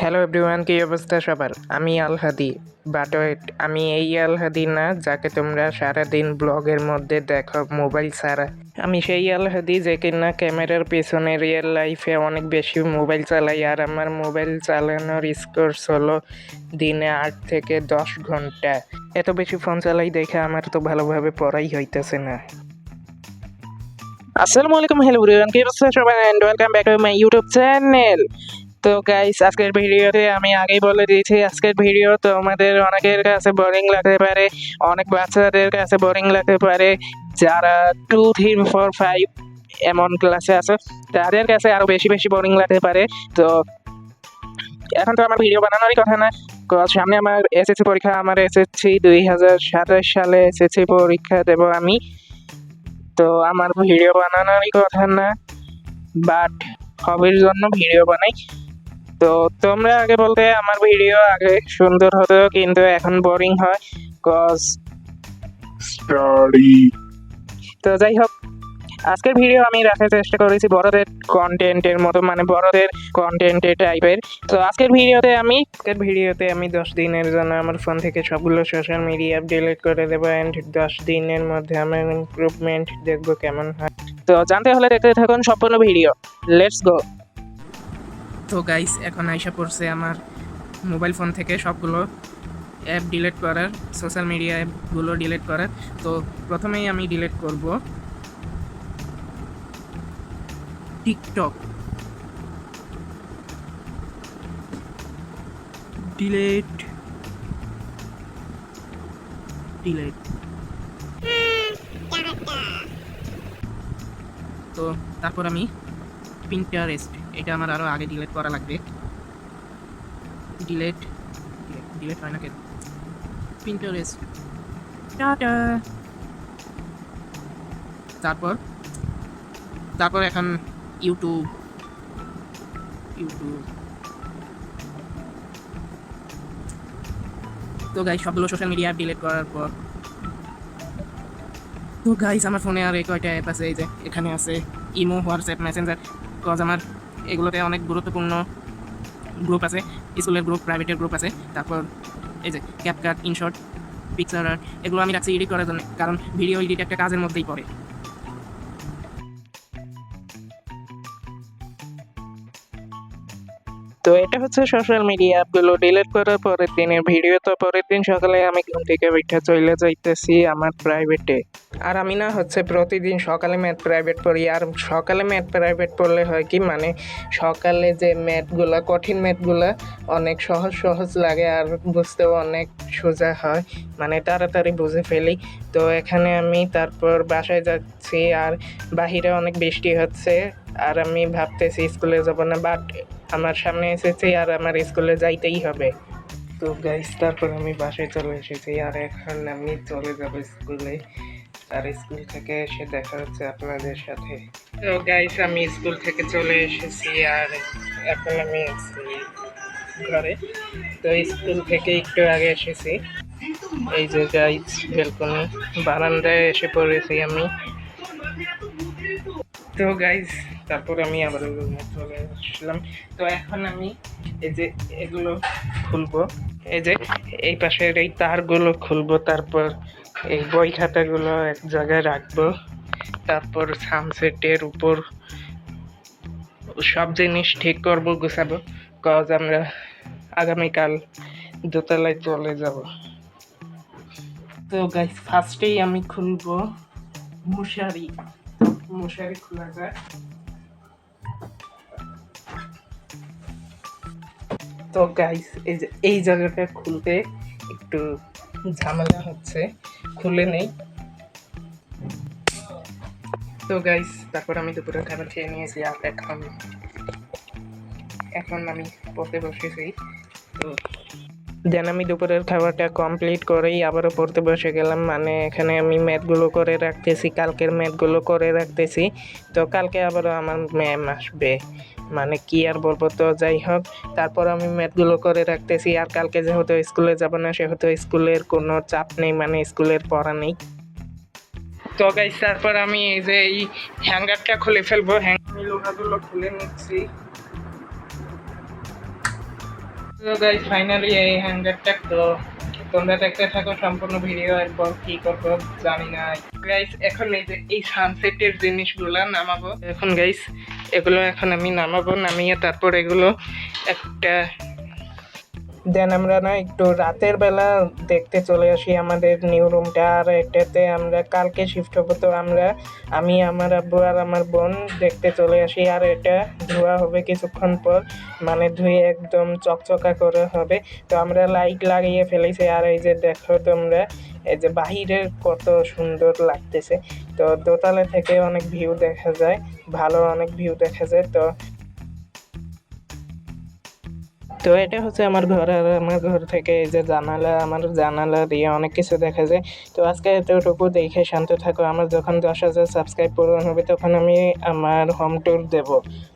Hello everyone, কী অবস্থা সবার? আমি আল হাদি। বাট ওয়েট, আমি এই আল হাদি না যাকে তোমরা সারাদিন ব্লগের মধ্যে দেখো মোবাইল ছাড়া। আমি সেই আল হাদি যে কিনা ক্যামেরার পেছনে রিয়েল লাইফে অনেক বেশি মোবাইল চালাই, আর আমার মোবাইল চালানোর স্কোর্স হলো দিনে 8 থেকে 10 ঘন্টা। এত বেশি ফোন চালাই দেখে আমার তো ভালোভাবে পড়াই হইতেছে না। আসসালামু আলাইকুম, হ্যালো এভরিওয়ান, কি অবস্থা সবার, and welcome back to my YouTube channel. তো গাইস, আজকের ভিডিওতে আমি আগেই বলে দিয়েছি, আজকের ভিডিও তো আমাদের অনেকের কাছে বোরিং লাগতে পারে, অনেক বাচ্চাদের কাছে বোরিং লাগতে পারে, যারা 2, 3, 4, 5 এমন ক্লাসে আছে তাদের কাছে আরো বেশি বেশি বোরিং লাগতে পারে। তো এখন তো আমার ভিডিও বানানোরই কথা না, সামনে আমার এসএসসি পরীক্ষা, আমার এসএসসি 2027 সালে এসএসসি পরীক্ষা দেব আমি। তো আমার ভিডিও বানানোরই কথা না, বাট হবির জন্য ভিডিও বানাই। তো তোমরা আগে বলতে আমার ভিডিও আগে সুন্দর হতো, কিন্তু এখন বোরিং হয় কজ স্টাডি। তো যাই হোক, আজকের ভিডিও আমি রাখার চেষ্টা করেছি বড়দের কন্টেন্টের মতো, মানে বড়দের কন্টেন্টের টাইপের। তো আজকের ভিডিওতে আমি 10 দিনের জন্য আমার ফোন থেকে সবগুলো সোশ্যাল মিডিয়া ডিলিট করে দেবো, অ্যান্ড 10 দিনের মধ্যে আমার ইমপ্রুভমেন্ট দেখবো কেমন হয়। তো জানতে হলে দেখতে থাকুন সম্পূর্ণ ভিডিও। Let's go. তো গাইস, এখন আইসা পড়ছে আমার মোবাইল ফোন থেকে সবগুলো অ্যাপ ডিলিট করার, সোশ্যাল মিডিয়া অ্যাপগুলো ডিলিট করার। তো প্রথমেই আমি ডিলিট করব টিকটক। Delete delete. তো তারপর আমি পিন্টারেস্ট, এটা আমার আরও আগে ডিলিট করা লাগবে। ডিলিট ডিলিট হয় না কেন? Pinterest, tata. তারপর তারপর এখন ইউটিউব। তো গাইস, সবগুলো সোশ্যাল মিডিয়া অ্যাপ ডিলিট করার পর, তো গাইস আমার ফোনে আর এই কয়টা অ্যাপ আছে, এই যে এখানে আছে ইমো, হোয়াটসঅ্যাপ, মেসেঞ্জার। কজ আমার এগুলোতে অনেক গুরুত্বপূর্ণ গ্রুপ আছে, স্কুলের গ্রুপ, প্রাইভেটের গ্রুপ আছে। তারপর এই যে ক্যাপকাট, ইনশট, পিকচার আর্ট, এগুলো আমি রাখছি এডিট করার জন্য, কারণ ভিডিও এডিট একটা কাজের মধ্যেই পড়ে। তো এটা হচ্ছে সোশ্যাল মিডিয়া অ্যাপগুলো ডিলিট করার পরের দিনের ভিডিও। তো পরের দিন সকালে আমি ঘুম থেকে উঠে চলে যাইতেছি আমার প্রাইভেটে। আর আমি না হচ্ছে প্রতিদিন সকালে ম্যাথ প্রাইভেট পড়ি। আর সকালে ম্যাথ প্রাইভেট পড়লে হয় কি, মানে সকালে যে ম্যাথগুলো, কঠিন ম্যাথগুলো অনেক সহজ সহজ লাগে, আর বুঝতেও অনেক সোজা হয়, মানে তাড়াতাড়ি বুঝে ফেলি। তো এখানে আমি তারপর বাসায় যাচ্ছি, আর বাহিরে অনেক বৃষ্টি হচ্ছে, আর আমি ভাবতেছি স্কুলে যাব না, বাট আমার সামনে এসেছে আর আমার স্কুলে যাইতেই হবে। তো গাইস, তারপর আমি বাসায় চলে এসেছি, আর এখন আমি চলে যাব স্কুলে। আর স্কুল থেকে এসে দেখা হচ্ছে আপনাদের সাথে। তো গাইস, আমি স্কুল থেকে চলে এসেছি, আর এখন আমি আছি ঘরে। তো স্কুল থেকে একটু আগে এসেছি, এই যে গাইস ব্যালকনি, বারান্দায় এসে পড়েছি আমি। তো গাইস, তারপর আমি আবার চলে আসলাম। তো এখন আমি এই যে এগুলো খুলবো, এই যে এই পাশের এই তারগুলো খুলবো, তারপর এই বই খাতাগুলো এক জায়গায় রাখবো, তারপর সানসেটের উপর সব জিনিস ঠিক করবো, গুছাবো, কজ আমরা আগামীকাল দোতলায় চলে যাব। তো গাইস, ফার্স্টেই আমি খুলবো মশারি। মশারি খোলা যায়। তো গাইস, এই যে এই জায়গাটা খুলতে একটু ঝামেলা হচ্ছে, খুলে নেই। তো গাইস, তারপর আমি দুপুরের খাবার খেয়ে নিয়েছি, আর এখন আমি পড়তে বসেছি। তো দেন আমি দুপুরের খাবারটা কমপ্লিট করেই আবারও পড়তে বসে গেলাম, মানে এখানে আমি ম্যাথগুলো করে রাখতেছি, কালকের ম্যাথগুলো করে রাখতেছি। তো কালকে আবারও আমার ম্যাম আসবে, মানে কি আর বলবো। তো যাই হোক, তারপর আমি ম্যাথগুলো করে রাখতেছি, আর কালকে যেহেতু স্কুলে যাব না, সেহেতু স্কুলের কোনো চাপ নেই, মানে স্কুলের পড়া নেই। তো গাইস, তারপর আমি এই যে এই হ্যাঙ্গারটা খুলে ফেলবো, লোহাগুলো খুলে নিচ্ছি। তো গাইস ফাইনালি এই হ্যাঙ্গারটা তো তোমরা দেখতে থাকো সম্পূর্ণ ভিডিও, এরপর কি করবো জানি না। গাইস এখন এই যে এই সানসেটের জিনিসগুলো নামাবো এখন গাইস, এগুলো এখন আমি নামাবো, নামিয়ে তারপর এগুলো একটা দেন আমরা না একটু রাতের বেলা দেখতে চলে আসি আমাদের নিউ রুমটা। আর এটাতে আমরা কালকে শিফট হবো, তো আমি আমার আব্বু আর আমার বোন দেখতে চলে আসি। আর এটা ধোয়া হবে কিছুক্ষণ পর, মানে ধুয়ে একদম চকচকা করে হবে। তো আমরা লাইট লাগিয়ে ফেলেছি। আর এই যে দেখো তোমরা, এই যে বাহিরের কত সুন্দর লাগতেছে। তো দোতলা থেকে অনেক ভিউ দেখা যায়, ভালো অনেক ভিউ দেখা যায়। তো এটা হচ্ছে আমার ঘর। আর আমার ঘর থেকে এই যে আমার জানালা দিয়ে অনেক কিছু দেখা যায়। তো আজকে এতটুকু দেখে শান্ত থাকো। আমার যখন 10,000 সাবস্ক্রাইব পূরণ হবে তখন আমি আমার হোম ট্যুর দেব,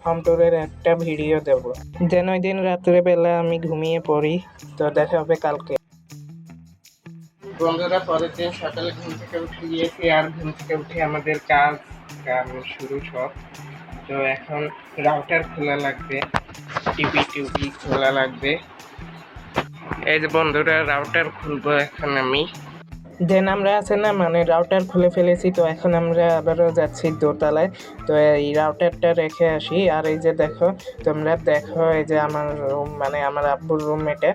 হোম ট্যুরের একটা ভিডিও দেব। যেন ওই দিন রাত্রেবেলা আমি ঘুমিয়ে পড়ি। তো দেখা হবে কালকে। বন্ধুরা পরের দিন সকালে ঘুম থেকে উঠে গিয়েছি। আর ঘুম থেকে উঠে আমাদের কাজ শুরু সব। তো এখন রাউটার খোলা লাগবে, টিভি খোলা লাগবে। এই যে বন্ধুরা রাউটার খুলবো এখন আমি। দেন আমরা আছে না মানে রাউটার খুলে ফেলেছি। তো এখন আমরা আবারও যাচ্ছি দোতলায়। তো এই রাউটারটা রেখে আসি। আর এই যে দেখো তোমরা, দেখো এই যে আমার রুম, মানে আমার আব্বুর রুম এটা।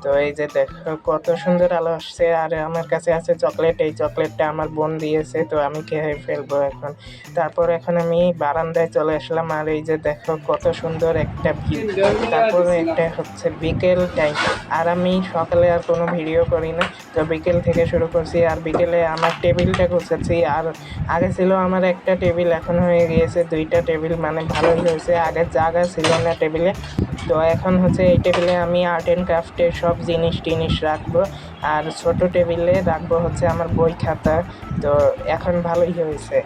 তো এই যে দেখো কত সুন্দর আলো আসছে। আর আমার কাছে আছে চকলেট, এই চকলেটটা আমার বোন দিয়েছে, তো আমি খেয়ে ফেলবো এখন। তারপর এখন আমি বারান্দায় চলে আসলাম। আর এই যে দেখো কত সুন্দর একটা ভিউ। তারপরে একটা হচ্ছে বিকেল টাইম। আর আমি সকালে আর কোনো ভিডিও করি না, তো বিকেল থেকে শুরু করছি। আর বিকেলে আমার টেবিলটা গুছাচ্ছি। আর আগে ছিল আমার একটা টেবিল, এখন হয়ে গিয়েছে 2টা টেবিল, মানে ভালোই হয়েছে। আগে জায়গা ছিল না টেবিলে, তো এখন হচ্ছে এই টেবিলে আমি আর্ট অ্যান্ড ক্রাফটের সব জিনিস রাখবো। আর ছোট টেবিলে রাখবো হচ্ছে আমার বই খাতা। তো এখন ভালোই হয়েছে।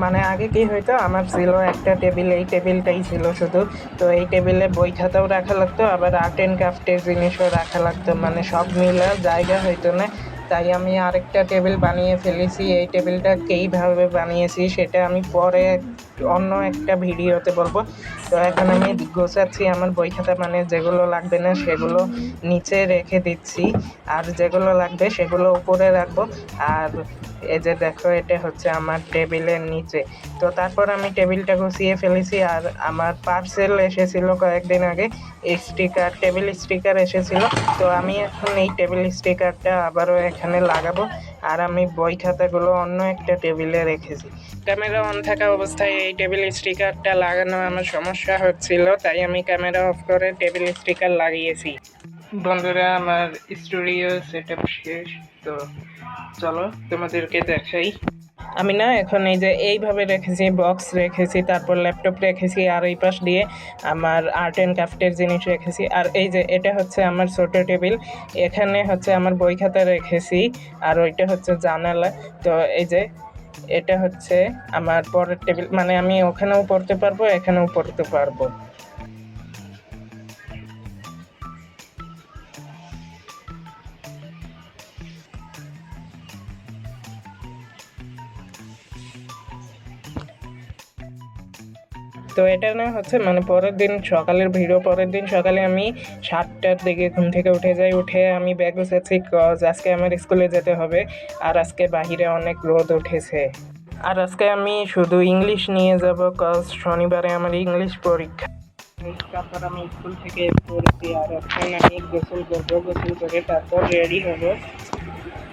মানে আগে কি হইতো, আমার ছিল একটা টেবিল, এই টেবিলটাই ছিল শুধু। তো এই টেবিলে বই খাতাও রাখা লাগতো, আবার আর্ট অ্যান্ড ক্রাফটের জিনিসও রাখা লাগতো, মানে সব মিলে জায়গা হইতো না। তাই আমি আরেকটা টেবিল বানিয়ে ফেলেছি। এই টেবিলটা কীভাবে বানিয়েছি সেটা আমি পরে অন্য একটা ভিডিওতে বলবো। তো এখন আমি গোছাচ্ছি আমার বই খাতা, মানে যেগুলো লাগবে না সেগুলো নিচে রেখে দিচ্ছি, আর যেগুলো লাগবে সেগুলো উপরে রাখবো। আর এই যে দেখো এটা হচ্ছে আমার টেবিলের নিচে। তো তারপর আমি টেবিলটা গুছিয়ে ফেলেছি। আর আমার পার্সেল এসেছিল কয়েকদিন আগে, স্টিকার, টেবিল স্টিকার এসেছিল। তো আমি এখন এই টেবিল স্টিকারটা আবারও এখানে লাগাবো। আর আমি বই খাতাগুলো অন্য একটা টেবিলে রেখেছি। ক্যামেরা অন থাকা অবস্থায় এই টেবিল স্টিকারটা লাগানো আমার সমস্যা হচ্ছিল, তাই আমি ক্যামেরা অফ করে টেবিল স্টিকার লাগিয়েছি। বন্ধুরা আমার স্টুডিও সেটআপ শেষ। তো চলো তোমাদেরকে দেখাই। আমি না এখন এই যে এইভাবে রেখেছি, বক্স রেখেছি, তারপর ল্যাপটপ রেখেছি, আর এই পাশ দিয়ে আমার আর্ট অ্যান্ড ক্রাফটের জিনিস রেখেছি। আর এই যে এটা হচ্ছে আমার ছোট টেবিল, এখানে হচ্ছে আমার বই খাতা রেখেছি। আর ওইটা হচ্ছে জানালা। তো এই যে এটা হচ্ছে আমার পরের টেবিল, মানে আমি ওখানেও পড়তে পারবো, এখানেও পড়তে পারবো। তো এটা না হচ্ছে মানে পরের দিন সকালের ভিডিও। পরের দিন সকালে আমি 7টার দিকে ঘুম থেকে উঠে যাই। উঠে আমি ব্যাগ গুছাচ্ছি, কজ আজকে আমার স্কুলে যেতে হবে। আর আজকে বাহিরে অনেক রোদ উঠেছে। আর আজকে আমি শুধু ইংলিশ নিয়ে যাব, কজ শনিবারে আমার ইংলিশ পরীক্ষা। তারপর আমি স্কুল থেকে পড়েছি। আর এখন আমি গোসল করবো, গোসল করে তারপর রেডি হব।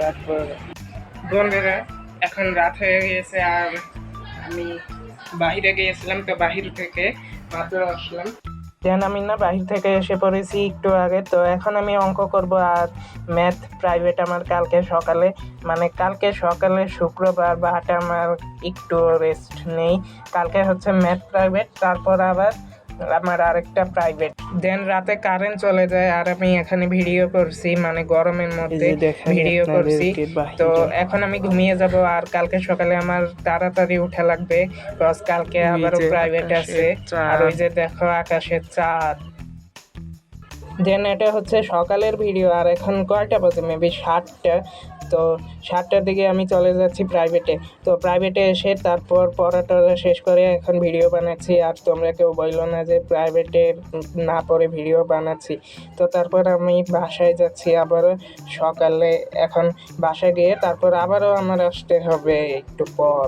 তারপর বন্ধুরা এখন রাত হয়ে গিয়েছে। আর আমি বাহিরে গিয়েছিলাম, তো বাহির থেকে মাত্র আসলাম। দেন আমি না বাহির থেকে এসে পড়েছি একটু আগে। তো এখন আমি অঙ্ক করব আর ম্যাথ প্রাইভেট আমার কালকে সকালে, মানে কালকে সকালে শুক্রবার বারটা আমার একটু রেস্ট নেই। কালকে হচ্ছে ম্যাথ প্রাইভেট, তারপর আবার আমার আরেকটা প্রাইভেট। দেন রাতে কারেন্ট চলে যায়। আর আমি এখানে ভিডিও করছি, মানে গরমের মধ্যে ভিডিও করছি। তো এখন আমি ঘুমিয়ে যাব। আর কালকে সকালে আমার তাড়াতাড়ি উঠা লাগবে, বিকজ কালকে আবারও প্রাইভেট আছে। আর ওই যে দেখো আকাশের চাঁদ। দেন এটা হচ্ছে সকালের ভিডিও। আর এখন কয়টা বাজে, মেবি 7টা। তো 7টার দিকে আমি চলে যাচ্ছি প্রাইভেটে। তো প্রাইভেটে এসে তারপর পড়াটা শেষ করে এখন ভিডিও বানাচ্ছি। আর তোমরা কেউ বললো না যে প্রাইভেটে না পড়ে ভিডিও বানাচ্ছি। তো তারপর আমি বাসায় যাচ্ছি আবারও সকালে। এখন বাসায় গিয়ে তারপর আবারও আমার আসতে হবে একটু পর,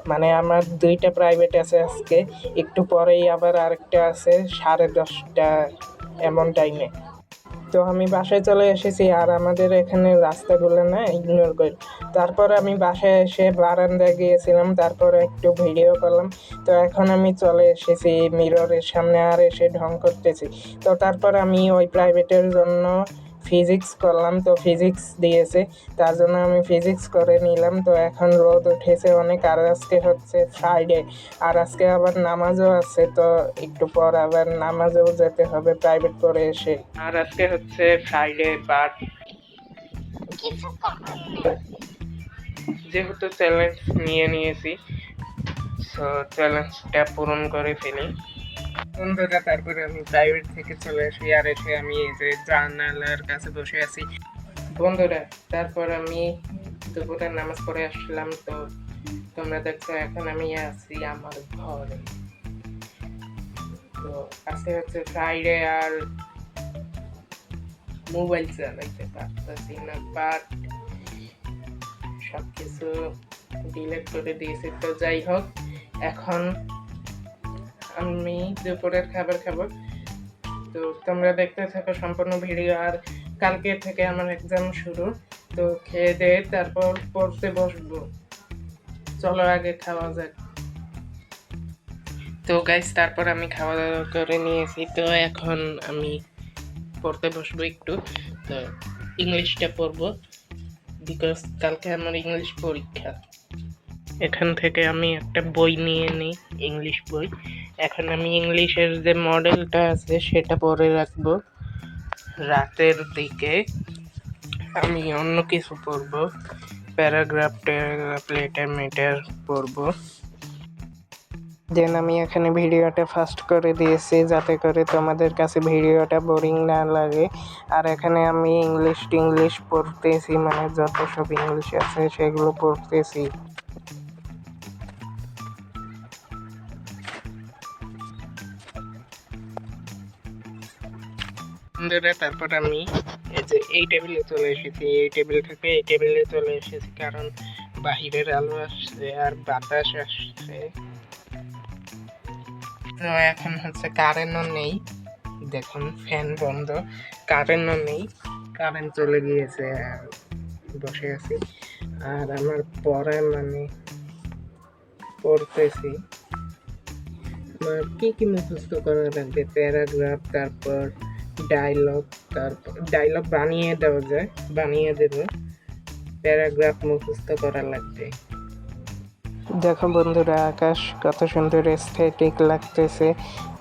মানে আমার 2টা প্রাইভেট আছে আজকে, একটু পরেই আবার আরেকটা আছে 10:30 এমন টাইমে। তো আমি বাসায় চলে এসেছি আর আমাদের এখানে রাস্তাগুলো না ইগনোর করি। তারপর আমি বাসায় এসে বারান্দায় গিয়েছিলাম, তারপর একটু ভিডিও করলাম। তো এখন আমি চলে এসেছি মিররের সামনে আর এসে ঢং করতেছি। তো তারপর আমি ওই প্রাইভেটের জন্য ফিজিক্স করলাম, তো ফিজিক্স দিয়েছে, তার জন্য আমি ফিজিক্স করে নিলাম। তো এখন রোদ উঠেছে অনেক আর আজকে হচ্ছে ফ্রাইডে, আর আজকে আবার নামাজও আছে। তো একটু পর আবার নামাজেও যেতে হবে প্রাইভেট করে এসে। আর আজকে হচ্ছে ফ্রাইডে, বাট যেহেতু চ্যালেঞ্জ নিয়েছি, সো চ্যালেঞ্জটা পূরণ করে ফেলি। বন্ধুরা তারপরে আমি প্রাইভেট থেকে চলে আসি আর এসে আমি এই যে জানালার কাছে বসে আছি। বন্ধুরা তারপর আমি দুপুরের নামাজ পড়ে আসলাম। তো তোমরা দেখছো এখন আমি আছি আমার ঘরে। তো আজকে হচ্ছে ফ্রাইডে আর মোবাইল চালাইতে পারতেছি না, বাট সবকিছু ডিলিট করে দিয়েছি। তো যাই হোক, এখন আমি দুপুরের খাবার খাবো। তো তোমরা দেখতে থাকো সম্পূর্ণ ভিডিও। আর কালকে থেকে আমার এক্সাম শুরু, তো খেয়ে দিয়ে তারপর পড়তে বসবো। চলো আগে খাওয়া যাক। তো গাইস তারপর আমি খাওয়া দাওয়া করে নিয়েছি। তো এখন আমি পড়তে বসবো একটু। তো ইংলিশটা পড়বো, বিকজ কালকে আমার ইংলিশ পরীক্ষা। এখান থেকে আমি একটা বই নিয়ে নিই, ইংলিশ বই। এখন আমি ইংলিশের যে মডেলটা আছে সেটা পড়ে রাখবো। রাতের দিকে আমি অন্য কিছু পড়বো, প্যারাগ্রাফ লেটার মেটার পড়বো। দেন আমি এখানে ভিডিওটা ফাস্ট করে দিয়েছি যাতে করে তোমাদের কাছে ভিডিওটা বোরিং না লাগে। আর এখানে আমি ইংলিশ পড়তেছি, মানে যত সব ইংলিশ আছে সেগুলো পড়তেছি। তারপর আমি এই যে এই টেবিলে চলে এসেছি, এই টেবিল থেকে এই টেবিলে চলে এসেছি, কারণ বাহিরের আলো আসছে আর বাতাস আসছে। তো এখন হচ্ছে কারেন্টও নেই, দেখুন ফ্যান বন্ধ, কারেন্টও নেই, কারেন্ট চলে গিয়েছে আর বসে আছি। আর আমার পড়া মানে পড়তেছি। আমার কি মুখস্থ করা লাগবে, প্যারাগ্রাফ, তারপর ডায়লগ, তারপর ডায়লগ বানিয়ে দেওয়া যায়, বানিয়ে দেব। প্যারাগ্রাফ মুখস্থ করা লাগবে। দেখো বন্ধুরা আকাশ কত সুন্দর এস্থেটিক লাগতেছে,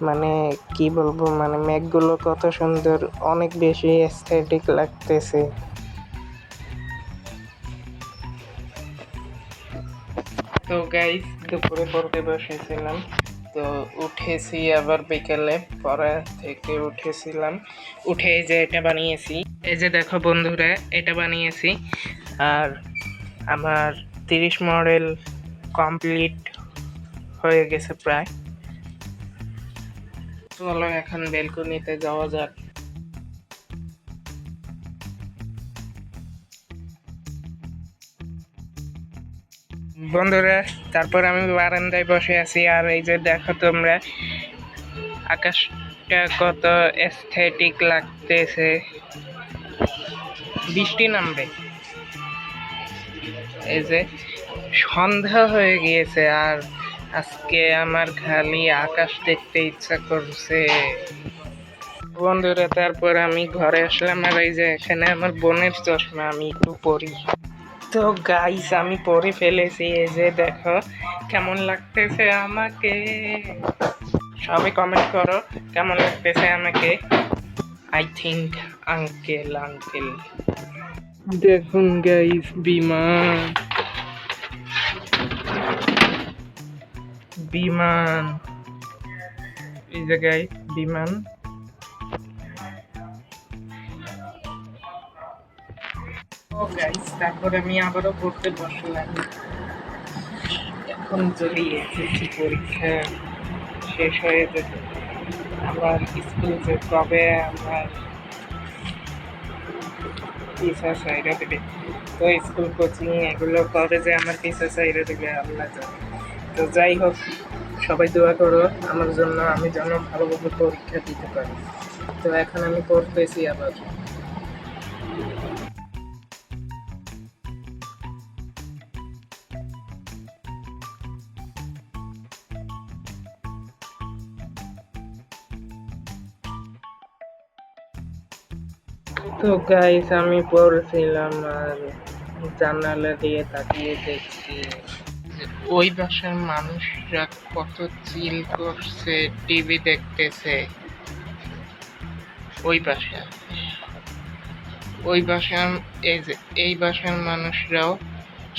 মানে কি বলবো, মানে মেঘগুলো কত সুন্দর, অনেক বেশি এস্থেটিক লাগতেছে। তো গাইস দুপুরে পড়তে বসেছিলাম, তো উঠেছি আবার বিকেলে, পড়া থেকে উঠেছিলাম, উঠে এই যে এটা বানিয়েছি। এই যে দেখো বন্ধুরা এটা বানিয়েছি। আর আমার 30 মডেল কমপ্লিট হয়ে গেছে প্রায়। চলো এখন বেলকনিতে যাওয়া যাক। বন্ধুরা তারপর আমি বারান্দায় বসে আছি আর এই যে দেখো তোমরা আকাশটা কত এস্থেটিক লাগতেছে। বৃষ্টি নামবে, এই যে সন্ধ্যা হয়ে গিয়েছে আর আজকে আমার খালি আকাশ দেখতে ইচ্ছা করছে। বন্ধুরা তারপর আমি ঘরে আসলাম আর এই যে এখানে আমার বোনের চশমা, আমি একটু পরি। তো গাইস আমি পরে ফেলেছি, এই যে দেখো কেমন লাগতেছে আমাকে, সবাই কমেন্ট করো কেমন লাগতেছে আমাকে। আই থিঙ্ক আঙ্কেল দেখুন গাইস বিমান এই জায়গায় বিমান। ও গাইস, তারপর আমি আবারও পড়তে বসলাম। এখন যদি এসএসসি পরীক্ষা শেষ হয়ে যেত, আবার স্কুল যে কবে আমার পিছা সাইডে দেবে, তো স্কুল কোচিং এগুলো কবে যে আমার পিছা সাইডে দেবে আল্লাহ জানে। তো যাই হোক, সবাই দোয়া করো আমার জন্য, আমি যেন ভালোভাবে পরীক্ষা দিতে পারি। তো এখন আমি পড়তেছি আবার। তো গাইস, আমি পড়ছিলাম আর জানালা দিয়ে তাকিয়ে দেখছি ওই বাসার মানুষরা কত চিল করছে, টিভি দেখতেছে। ওই বাসা ওই বাসার এই যে এই বাসার মানুষরাও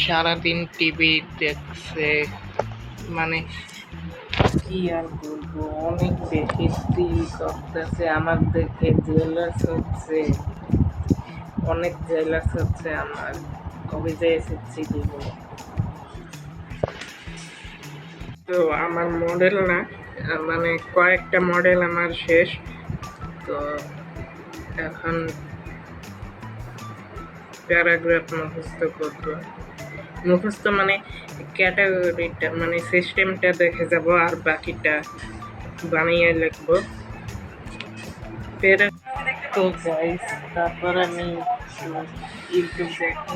সারাদিন টিভি দেখছে। মানে কি আর বলবো, অনেক বেশি চিল করতেছে, আমার দেখে জেলাস হচ্ছে, অনেক জেলাস হচ্ছে আমার। কবে যে এসেছি দিব। তো আমার মডেল না, মানে কয়েকটা মডেল আমার শেষ। তো এখন প্যারাগ্রাফ মুখস্থ করবো। মুখস্থ মানে ক্যাটাগরিটা মানে সিস্টেমটা দেখে যাব, আর বাকিটা বানিয়ে লিখবো। তো গাইস, তারপর আমি ইউটিউব দেখি,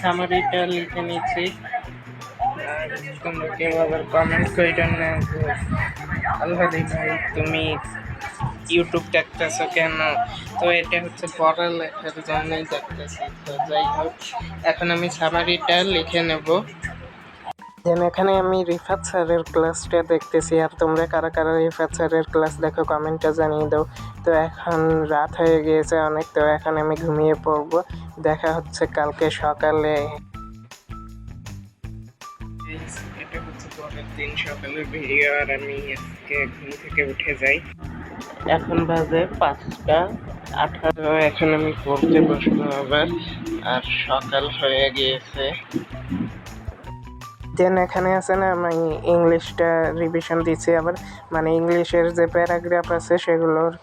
সামারিটা লিখে নিচ্ছি। আর তোমরা কেউ আবার কমেন্ট করেন না যে আল্লাহ ভাই তুমি ইউটিউব দেখতেছো কেন। তো এটা হচ্ছে পড়ালেখার জন্যই দেখতেছি। তো যাই হোক, এখন আমি সামারিটা লিখে নেব। দেন এখানে আমি রিফাত স্যারের ক্লাসটা দেখতেছি, আর তোমরা কারা কারা রিফাত স্যারের ক্লাস দেখো কমেন্টটা জানিয়ে দাও। তো এখন রাত হয়ে গিয়েছে অনেক, তো এখন আমি ঘুমিয়ে পড়বো। দেখা হচ্ছে কালকে সকালে। এটা হচ্ছে পরের দিন সকালের ভিডিও, আর আমি আজকে ঘুম থেকে উঠে যাই। এখন বাজে 5টা 18। এখন আমি পড়তে বসবো আবার, আর সকাল হয়ে গিয়েছে। দেন এখানে আছে না, আমি ইংলিশটা রিভিশন দিচ্ছি আবার, মানে ইংলিশের যে প্যারাগ্রাফ আছে সেগুলোর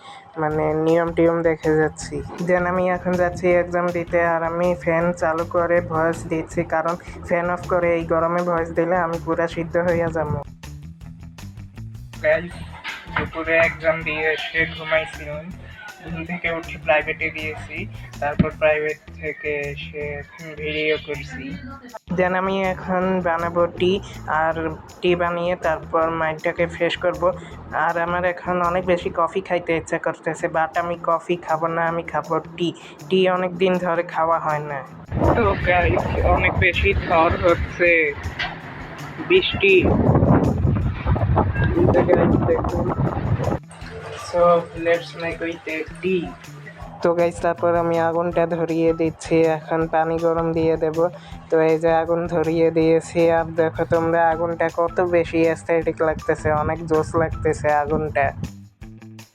মানে নিয়ম টিয়ম দেখে যাচ্ছি। দেন আমি এখন যাচ্ছি এক্সাম দিতে, আর আমি ফ্যান চালু করে ভয়েস দিচ্ছি, কারণ ফ্যান অফ করে এই গরমে ভয়েস দিলে আমি পুরা সিদ্ধ হইয়া যাবো। দুপুরে এক্সাম দিয়ে এসে ঘুমাইছিলাম, ঘুম থেকে উঠে প্রাইভেটে দিয়েছি, তারপর প্রাইভেট থেকে এসে ভিডিও করছি। দেন আমি এখন বানাবো টি, আর টি বানিয়ে তারপর মাইন্ডটাকে ফ্রেশ করব। আর আমার এখন অনেক বেশি কফি খাইতে ইচ্ছা করতেছে, বাট আমি কফি খাবো না, আমি খাবো টি। টি অনেক দিন ধরে খাওয়া হয় না। তো গাইস, অনেক বেশি ঝড় হচ্ছে, বৃষ্টি। দেখুন, so let's make with a tea. তো গাইস, তারপর আমি আগুনটা ধরিয়ে দিচ্ছি, এখন পানি গরম দিয়ে দেব। তো এই যে আগুন ধরিয়ে দিয়েছি, আর দেখো তোমরা আগুনটা কত বেশি অ্যাস্থেটিক লাগতেছে, অনেক জোস লাগতেছে আগুনটা।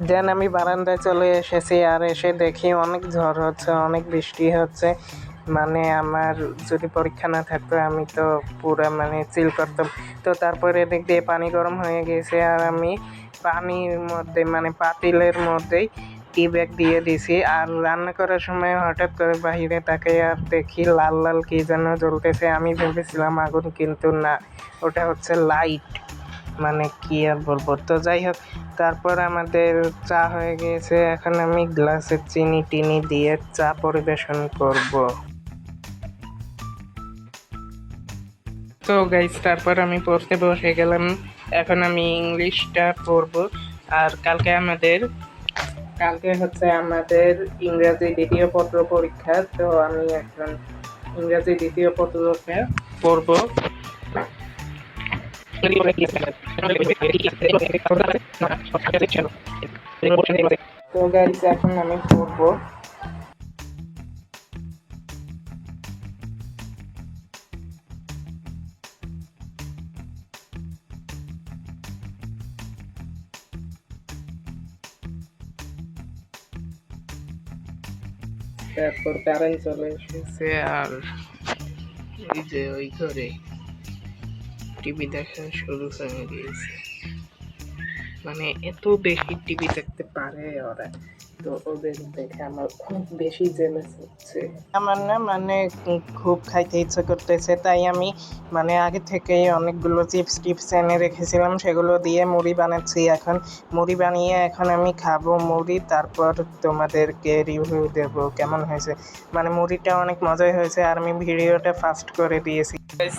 দেন আমি বারান্দায় চলে এসেছি, আর এসে দেখি অনেক ঝড় হচ্ছে, অনেক বৃষ্টি হচ্ছে। মানে আমার যদি পরীক্ষা না থাকতো আমি তো পুরো মানে চিল করতাম। তো তারপরে এদিক দিয়ে পানি গরম হয়ে গেছে, আর আমি পানির মধ্যে মানে পাতিলের মধ্যেই টি ব্যাগ দিয়ে দিছি। আর রান্না করার সময় হঠাৎ করে বাহিরে তাকাই আর দেখি লাল লাল কি যেন জ্বলতেছে। আমি ভেবেছিলাম আগুন, কিন্তু না, ওটা হচ্ছে লাইট। মানে কি আর বলবো। তো যাই হোক, তারপর আমাদের চা হয়ে গিয়েছে, এখন আমি গ্লাসে চিনি টিনি দিয়ে চা পরিবেশন করব। তো গাইস, তারপর আমি পড়তে বসে গেলাম। এখন আমি ইংলিশটা পড়ব। আর কালকে হচ্ছে আমাদের ইংরেজি দ্বিতীয় পত্র পরীক্ষা। তো আমি এখন ইংরেজি দ্বিতীয় পত্রটা পড়ব। তো গাইস, এখন আমি পড়বো। তারপর কারেন্ট চলে এসেছে, আর এই যে ওই ঘরে টিভি দেখা শুরু হয়ে গিয়েছে। মানে এত বেশি টিভি দেখতে পারে ওরা, তো ওদের দেখে আমার খুব বেশি জেলাস হচ্ছে। আমার না মানে খুব খাইতে ইচ্ছা করতেছে, তাই আমি মানে আগে থেকেই অনেকগুলো চিপস টিপস এনে রেখেছিলাম, সেগুলো দিয়ে মুড়ি বানাচ্ছি। এখন মুড়ি বানিয়ে এখন আমি খাবো মুড়ি, তারপর তোমাদেরকে রিভিউ দেবো কেমন হয়েছে। মানে মুড়িটা অনেক মজাই হয়েছে, আর আমি ভিডিওটা ফাস্ট করে দিয়েছি।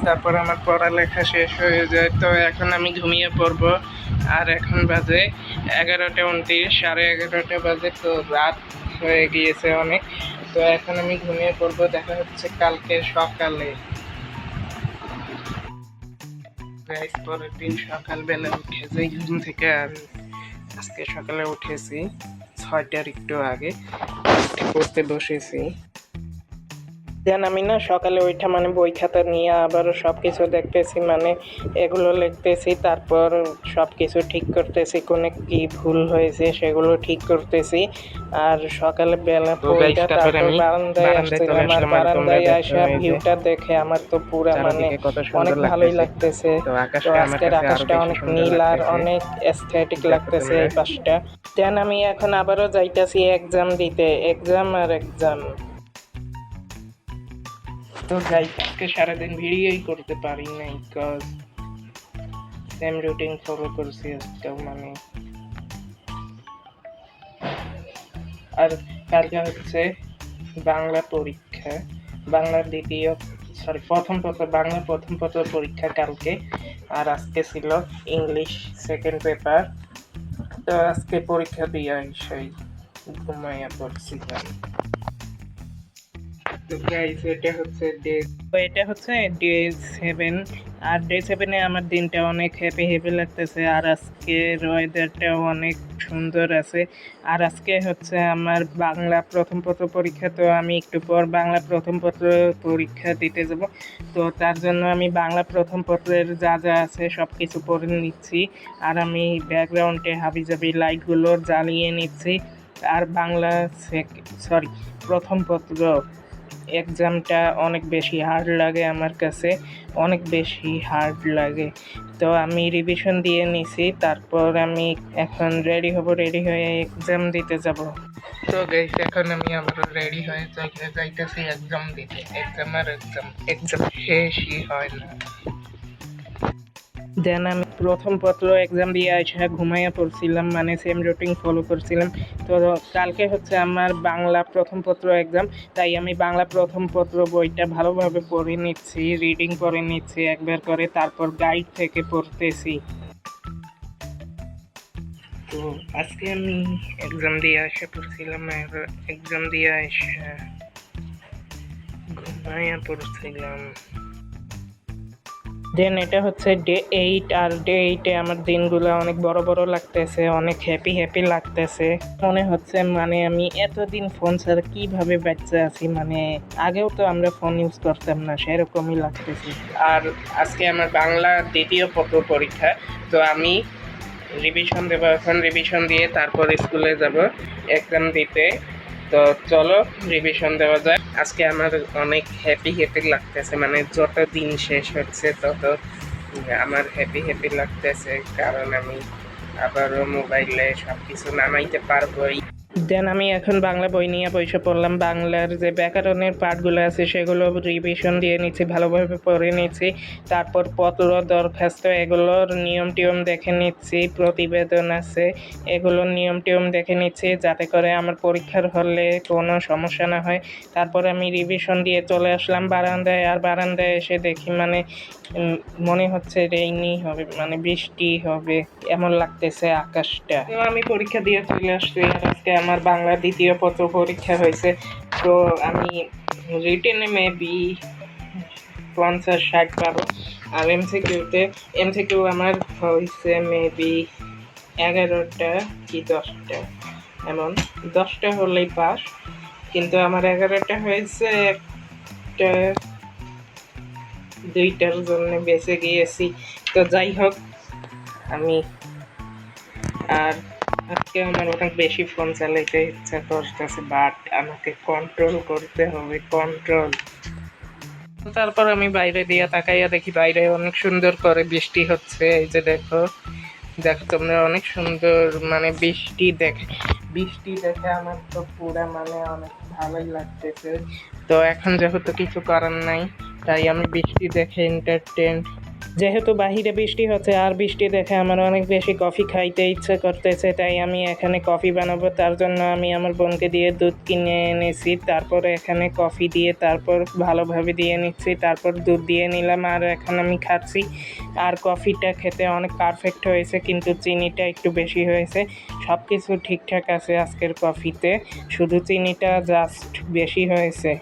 তারপর আমার পড়ালেখা শেষ হয়ে যায়, তো এখন আমি ঘুমিয়ে পড়বো। আর এখন বাজে 11:29, 11:30 বাজে, তো রাত হয়ে গিয়েছে অনেক। তো এখন আমি ঘুমিয়ে পড়বো, দেখা হচ্ছে কালকে সকালে। পরের দিন সকালবেলা উঠে যাই ঘুম থেকে, আর আজকে সকালে উঠেছি 6টার একটু আগে, পড়তে বসেছি। দেন আমি না সকালে ওইটা মানে বই খাতা নিয়ে আবারও সব কিছু দেখতেছি, মানে এগুলো লিখতেছি, তারপর সব কিছু ঠিক করতেছি, কোনে কি ভুল হয়েছে সেগুলো ঠিক করতেছি। আর সকালে বেলা বইটা, তারপর বারান্দায় আসছিলাম, আমার বারান্দায় আসা ভিউটা দেখে আমার তো পুরা মানে অনেক ভালোই লাগতেছে। তো আজকের আকাশটা অনেক নীল আর অনেক এস্থেটিক লাগতেছে এই পাশটা। দেন আমি এখন আবারও যাইতেছি এক্সাম দিতে, এক্সাম আর এক্সাম। তো গাইস আজকে সারাদিন ভিডিওই করতে পারি নাই, বিকজ সেম রুটিন ফলো করছি আজকাল। মানে আর কালকে হচ্ছে বাংলা পরীক্ষা, বাংলার বাংলা প্রথম পত্র পরীক্ষা কালকে, আর আজকে ছিল ইংলিশ সেকেন্ড পেপার। তো আজকে পরীক্ষা দিয়ে এসে ঘুমাইয়া পড়ছিলাম। তো গাইস এটা হচ্ছে ডে 7, আর ডে 7-এ আমার দিনটা অনেক হ্যাপি লাগতেছে, আর আজকের ওয়েদারটাও অনেক সুন্দর আছে। আর আজকে হচ্ছে আমার বাংলা প্রথম পত্র পরীক্ষা, তো আমি একটু পর বাংলা প্রথম পত্র পরীক্ষা দিতে যাব। তো তার জন্য আমি বাংলা প্রথম পত্রের যা যা আছে সব কিছু পড়ে নিচ্ছি, আর আমি ব্যাকগ্রাউন্ডে হাবিজাবি লাইটগুলো জ্বালিয়ে নিচ্ছি। আর বাংলা প্রথম পত্র এক্সামটা অনেক বেশি হার্ড লাগে আমার কাছে, অনেক বেশি হার্ড লাগে। তো আমি রিভিশন দিয়ে নিছি, তারপর আমি এখন রেডি হয়ে এক্সাম দিতে যাব। তো গাইস এখন আমি আবার রেডি হয়ে যাইতেছি এক্সাম দিতে। এক্সাম শেষই হয় না। দেন আমি প্রথম পত্র এক্সাম দিয়ে আসা ঘুমাইয়া পড়ছিলাম, মানে সেম রুটিন ফলো করছিলাম। তো কালকে হচ্ছে আমার বাংলা প্রথম পত্র এক্সাম, তাই আমি বাংলা প্রথম পত্র বইটা ভালোভাবে পড়ে নিচ্ছি, রিডিং করে নিচ্ছি একবার করে, তারপর গাইড থেকে পড়তেছি। তো আজকে আমি এক্সাম দিয়ে আসা পড়ছিলাম, আর এক্সাম দিয়ে আসা ঘুমাইয়া পড়ছিলাম। দেন এটা হচ্ছে ডে 8, আর ডে 8-এ আমার দিনগুলো অনেক বড় লাগতেছে, অনেক হ্যাপি লাগতেছে। মনে হচ্ছে মানে আমি এতদিন ফোন ছাড়া কিভাবে বাচ্চা আছি, মানে আগেও তো আমরা ফোন ইউজ করতাম না, সেরকমই লাগতেছে। আর আজকে আমার বাংলা দ্বিতীয় পত্র পরীক্ষা, তো আমি রিভিশন দেবো, এখন রিভিশন দিয়ে তারপর স্কুলে যাব এক্সাম দিতে। তো চলো রিভিশন দেওয়া যায়। আজকে আমার অনেক হ্যাপি লাগতেছে, মানে যত দিন শেষ হচ্ছে তত আমার হ্যাপি লাগতেছে, কারণ আমি আবারও মোবাইলে সব কিছু নামাইতে পারবো। দেন আমি এখন বাংলা বই নিয়ে বসে পড়লাম, বাংলার যে ব্যাকরণের পাঠগুলো আছে সেগুলো রিভিশন দিয়ে নিচ্ছি, ভালোভাবে পড়ে নিচ্ছি। তারপর পত্র দরখাস্ত এগুলোর নিয়ম টিয়ম দেখে নিচ্ছি, প্রতিবেদন আছে এগুলোর নিয়ম টিয়ম দেখে নিচ্ছি, যাতে করে আমার পরীক্ষার হলে কোনো সমস্যা না হয়। তারপর আমি রিভিশন দিয়ে চলে আসলাম বারান্দায়, আর বারান্দায় এসে দেখি মানে মনে হচ্ছে রেইনি হবে, মানে বৃষ্টি হবে এমন লাগতেছে আকাশটা। তো আমি পরীক্ষা দিয়ে চলে আসছি, আর আজকে আমার বাংলা দ্বিতীয় পত্র পরীক্ষা হয়েছে। তো আমি রিটেনে মেবি 50-60 পাবো, আর এমসিকিউ আমার হয়েছে মেবি 11টা কি 10টা, এমন 10টা হলেই পাস, কিন্তু আমার 11টা হয়েছে, একটা 2টার জন্য বেঁচে গিয়েছি। তো যাই হোক, আমি আর আজকে আমার অনেক বেশি ফোন চালাইতে ইচ্ছা করতেছে, বাট আমাকে কন্ট্রোল করতে হবে, কন্ট্রোল। তারপর আমি বাইরে দিয়ে তাকাইয়া দেখি বাইরে অনেক সুন্দর করে বৃষ্টি হচ্ছে। এই যে দেখো, দেখো তোমরা, অনেক সুন্দর, মানে বৃষ্টি দেখে আমার তো পুরা মানে অনেক ভালোই লাগতেছে। তো এখন যেহেতু কিছু করার নাই, তাই আমি বৃষ্টি দেখে এন্টারটেন, যেহেতু বাহিরে বৃষ্টি হচ্ছে আর বৃষ্টি দেখে আমার অনেক বেশি কফি খাইতে ইচ্ছে করতেছে, তাই আমি এখানে কফি বানাবো। তার জন্য আমি আমার বোনকে দিয়ে দুধ কিনে এনেছি, তারপর এখানে কফি দিয়ে তারপর ভালোভাবে দিয়ে নিচ্ছি, তারপর দুধ দিয়ে নিলাম আর এখন আমি খাচ্ছি। আর কফিটা খেতে অনেক পারফেক্ট হয়েছে, কিন্তু চিনিটা একটু বেশি হয়েছে। সব কিছু ঠিকঠাক আছে আজকের কফিতে, শুধু চিনিটা জাস্ট বেশি হয়েছে।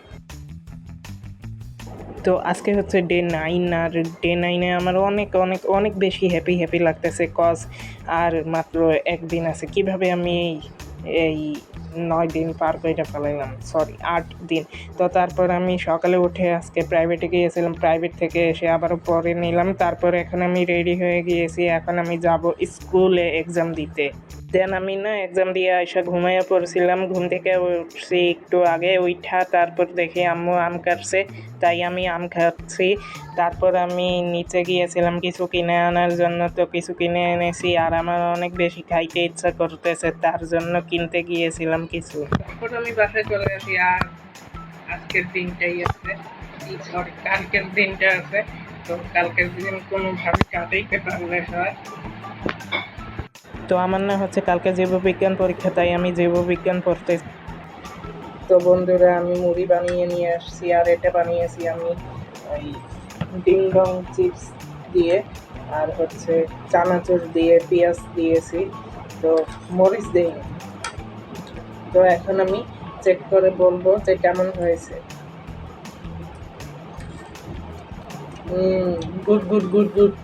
তো আজকে হচ্ছে ডে 9, আর ডে 9-এ আমার অনেক অনেক অনেক বেশি হ্যাপি লাগতেছে, কজ আর মাত্র একদিন আছে। কিভাবে আমি এই 9 দিন পার করে ফেলাইলাম, সরি 8 দিন। তো তারপর আমি সকালে উঠে আজকে প্রাইভেটে গিয়েছিলাম, প্রাইভেট থেকে এসে আবারও পড়ে নিলাম, তারপর এখন আমি রেডি হয়ে গিয়েছি, এখন আমি যাব স্কুলে এক্সাম দিতে। দেন আমি না এক্সাম দিয়ে আইসা ঘুমাইয়া পড়ছিলাম, ঘুম থেকে উঠছি একটু আগে উঠা, তারপর দেখি আম্মু আম কাটছে, তাই আমি আম খাচ্ছি। তারপর আমি নিচে গিয়েছিলাম কিছু কিনে আনার জন্য, তো কিছু কিনে এনেছি আর আমার অনেক বেশি খাইতে ইচ্ছা করতেছে, তার জন্য কিনতে গিয়েছিলাম কিছু। তারপর আমি বাসায় চলে আসি আর আজকের দিনটাই আছে, সরি কালকের দিনটা আছে। তো কালকের দিন কোনোভাবে কাটাইতে পারলে হয়। তো আমার না হচ্ছে কালকে জীববিজ্ঞান পরীক্ষা, তাই আমি জীববিজ্ঞান পড়তে। তো বন্ধুরা, আমি মুড়ি বানিয়ে নিয়ে আসছি আর এটা বানিয়েছি আমি ওই ডিং ডং চিপস দিয়ে, আর হচ্ছে চানাচুর দিয়ে পেঁয়াজ দিয়েছি, তো মরিচ দিইনি। তো এখন আমি চেক করে বলবো যে কেমন হয়েছে। Good good good good.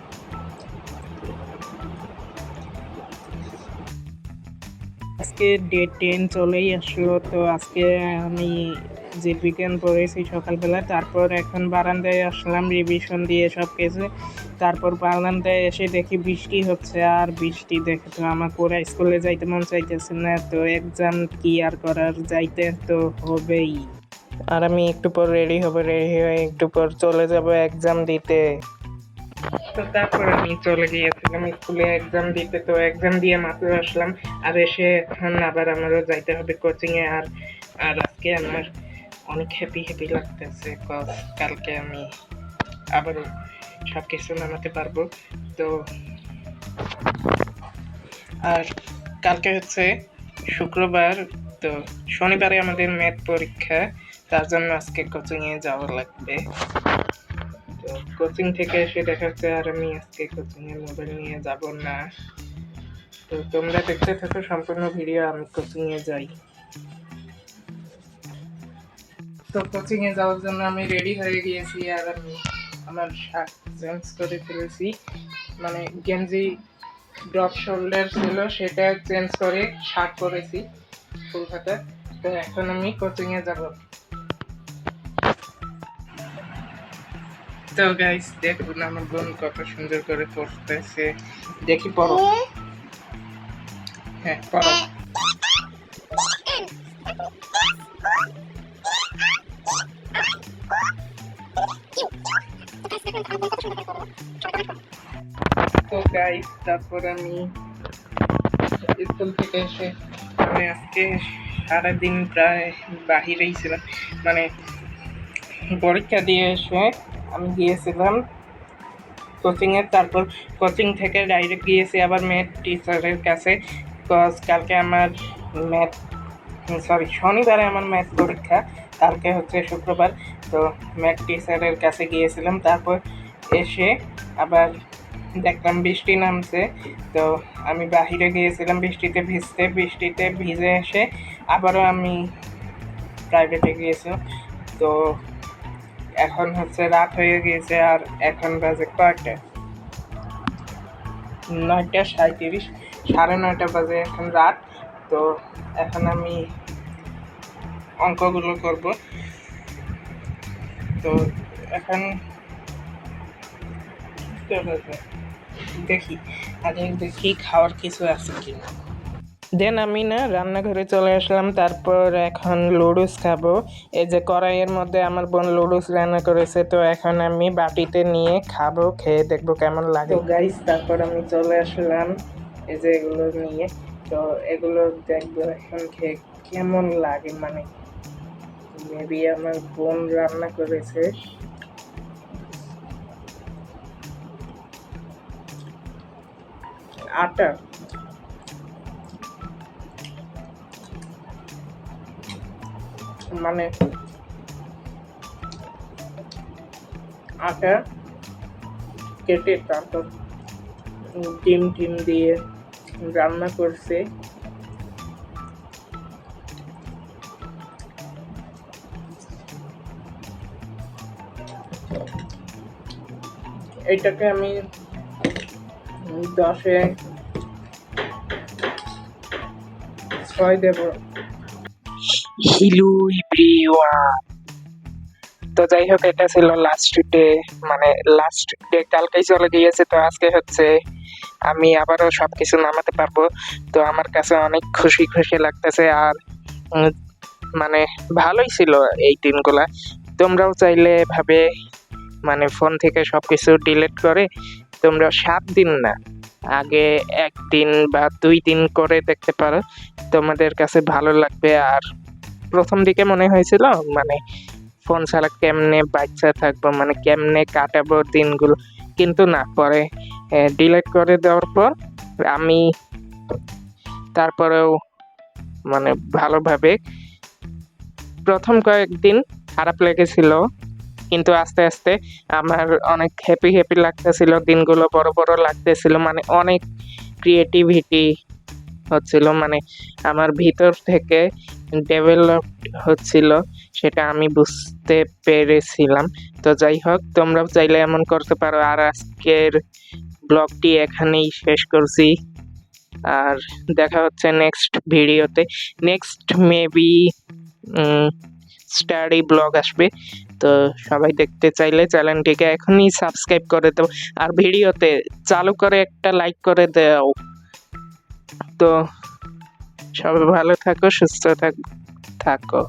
আজকে ডে 10 চলেই আসলো, তো আজকে আমি যে বিজ্ঞান পড়েছি সকালবেলা, তারপর এখন বারান্দায় আসলাম রিভিশন দিয়ে সব কিছু। তারপর বারান্দায় এসে দেখি বৃষ্টি হচ্ছে, আর বৃষ্টি দেখে তো আমার পুরো স্কুলে যাইতে মন চাইতেছে না, তো এক্সাম কি আর করার, যাইতে তো হবেই। আর আমি একটু পর রেডি হয়ে একটু পর চলে যাব এক্সাম দিতে। তো তারপর আমি চলে গিয়েছিলাম স্কুলে এক্সাম দিতে, তো এক্সাম দিয়ে মাত্র আসলাম, আর এসে এখন আবার আমারও যাইতে হবে কোচিংয়ে। আর আর আজকে আমার অনেক হ্যাপি লাগতেছে, কজ কালকে আমি আবারও সব কিছু নামাতে পারবো। তো আর কালকে হচ্ছে শুক্রবার, তো শনিবারে আমাদের ম্যাথ পরীক্ষা, তার জন্য আজকে কোচিংয়ে যাওয়া লাগবে। তো কোচিং থেকে এসে দেখাচ্ছে আর আমি আজকে কোচিংয়ে মোবাইল নিয়ে যাব না। তো তোমরা দেখতে থাকো সম্পূর্ণ ভিডিও, আমি কোচিংয়ে যাই। তো কোচিংয়ে যাওয়ার জন্য আমি রেডি হয়ে গিয়েছি, আর আমি আমার শার্ট চেঞ্জ করে ফেলেছি, মানে গেঞ্জি ড্রপ শোল্ডার ছিল সেটা চেঞ্জ করে শার্ট পরেছি ফুল হাতা। তো এখন আমি কোচিংয়ে যাব। তো গাইস দেখুন আমার বোন কত সুন্দর করে পড়তেছে, দেখি পড়ো। হ্যাঁ পড়ো। তো গাইস তারপর আমি স্কুল থেকে এসে, মানে আজকে সারাদিন প্রায় বাহিরেই ছিলাম, মানে পরীক্ষা দিয়ে এসে আমি গিয়েছিলাম কোচিংয়ে, তারপর কোচিং থেকে ডাইরেক্ট গিয়েছি আবার ম্যাথ টিচারের কাছে, বিকজ কালকে আমার শনিবারে আমার ম্যাথ পরীক্ষা, কালকে হচ্ছে শুক্রবার। তো ম্যাথ টিচারের কাছে গিয়েছিলাম, তারপর এসে আবার দেখলাম বৃষ্টি নামছে, তো আমি বাহিরে গিয়েছিলাম বৃষ্টিতে ভিজে এসে আবারও আমি প্রাইভেটে গিয়েছিলাম। তো এখন হচ্ছে রাত হয়ে গিয়েছে, আর এখন বাজে কয়টা, 9:37, 9:30 বাজে এখন রাত। তো এখন আমি অঙ্কগুলো করব। তো এখন দেখি আগে দেখি খাওয়ার কিছু আছে কিনা। দেন আমি না রান্নাঘরে চলে আসলাম। তারপর এখন লুডুস খাবো। এই যে কড়াইয়ের মধ্যে আমার বোন লুডুস রান্না করেছে, তো এখন আমি বাটিতে নিয়ে খাবো, খেয়ে দেখবো কেমন লাগে। তো গাইস তারপর আমি চলে আসলাম এই যে এগুলো নিয়ে। তো এগুলো দেখবো এখন খেয়ে কেমন লাগে, মানে মেবি আমার বোন রান্না করেছে। আটা, মানে আটা কেটে তারপর ডিম টিম দিয়ে রান্না করছে। এইটাকে আমি 10-এ 6 দেব। হ্যালো এভরিওয়ান, তো যাই হোক এটা ছিল লাস্ট ডে, মানে লাস্ট ডে কালকেই চলে গিয়েছে। তো আজকে হচ্ছে আমি আবারও সবকিছু নামাতে পারবো। তো আমার কাছে অনেক খুশি খুশি লাগতেছে। আর উম, মানে ভালোই ছিল এই দিনগুলা। তোমরাও চাইলে ভাবে মানে ফোন থেকে সবকিছু ডিলিট করে তোমরা 7 দিন না, আগে 1 দিন বা 2 দিন করে দেখতে পারো, তোমাদের কাছে ভালো লাগবে। আর প্রথম দিকে মনে হয়েছিল মানে ফোন ছাড়া কেমনে বাচ্চা থাকবো, মানে কেমনে কাটাবো দিনগুলো, কিন্তু না, পরে ডিলিট করে দেওয়ার পর আমি তারপরেও মানে ভালোভাবে, প্রথম কয়েকদিন খারাপ লেগেছিল, কিন্তু আস্তে আস্তে আমার অনেক হ্যাপি হ্যাপি লাগতেছিল, দিনগুলো বড় বড় লাগতেছিল, মানে অনেক ক্রিয়েটিভিটি হচ্ছিল, মানে আমার ভিতর থেকে ডেভেলপ হচ্ছিল, সেটা আমি বুঝতে পেরেছিলাম। তো যাই হোক তোমরাও চাইলে এমন করতে পারো। আর আজকের ব্লগটি এখানেই শেষ করছি। আর দেখা হচ্ছে নেক্সট ভিডিওতে। নেক্সট মেবি স্টাডি ব্লগ আসবে। তো সবাই দেখতে চাইলে চ্যানেলটিকে এখনই সাবস্ক্রাইব করে দাও, আর ভিডিওতে চালু করে একটা লাইক করে দাও। তো সবাই ভালো থাকো, সুস্থ থাকো।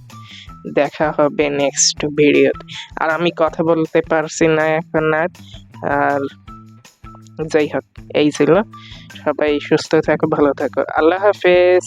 দেখা হবে নেক্সট ভিডিওতে। আর আমি কথা বলতে পারছি না এখন আর। আর যাই হোক এই ছিল। সবাই সুস্থ থাকো, ভালো থাকো। আল্লাহ হাফেজ।